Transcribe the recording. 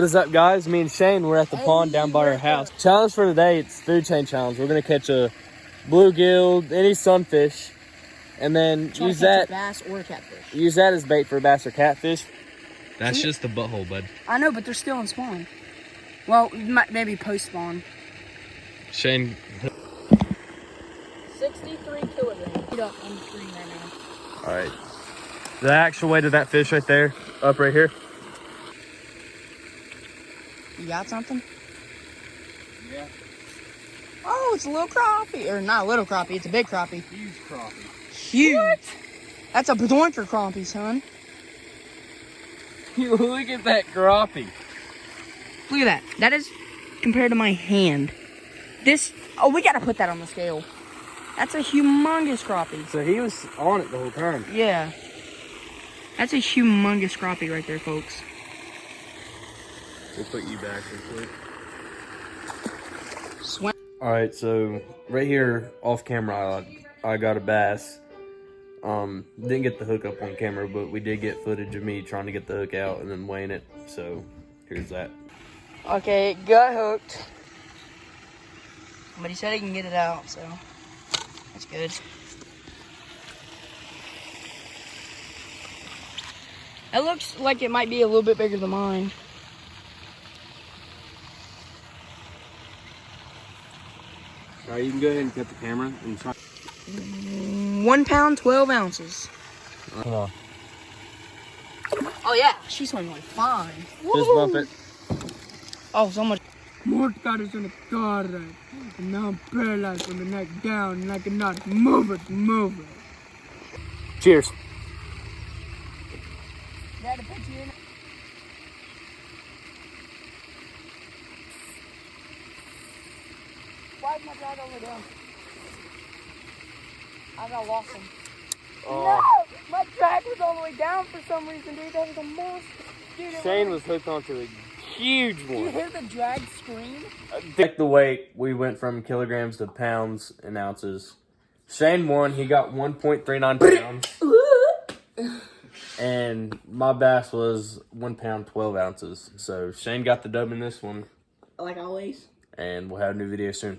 What is up, guys? Me and Shane, we're at the pond down by our house. Challenge for today, it's food chain challenge. We're gonna catch a bluegill, any sunfish, and then use that bass or catfish. Use that as bait for a bass or catfish. That's just the butthole, bud. I know, but they're still in spawn. Well, maybe post spawn. Shane. 63 kilograms. Get up on the screen right now. All right. The actual weight of that fish right there, up right here. You got something? Yeah. Oh, it's a little crappie. Or not a little crappie, it's a big crappie. Huge crappie. Huge. What? That's a doinker crappie, son. Look at that crappie. Look at that. That is compared to my hand. This, oh, we gotta put that on the scale. That's a humongous crappie. So he was on it the whole time. Yeah. That's a humongous crappie right there, folks. We'll put you back real quick. Swim. All right, so right here off camera, I got a bass. Didn't get the hook up on camera, but we did get footage of me trying to get the hook out and then weighing it. So here's that. Okay, it got hooked. But he said he can get it out, so that's good. It looks like it might be a little bit bigger than mine. All right, you can go ahead and cut the camera and try. 1 pound, 12 ounces. Come on. Oh yeah, she's swimming like fine. Just bump it. Oh, so much. Mortar is in the car, and now I'm paralyzed from the neck down, and I cannot move it. Cheers. Dad, put you in. Why is my drag all the way down? I got lost him. No! My drag was all the way down for some reason, dude. That was a monster. Dude, Shane was hooked onto a huge you one. hear the drag scream? Take the weight. We went from kilograms to pounds and ounces. Shane won. He got 1.39 pounds. And my bass was 1 pound, 12 ounces. So Shane got the dub in this one. Like always. And we'll have a new video soon.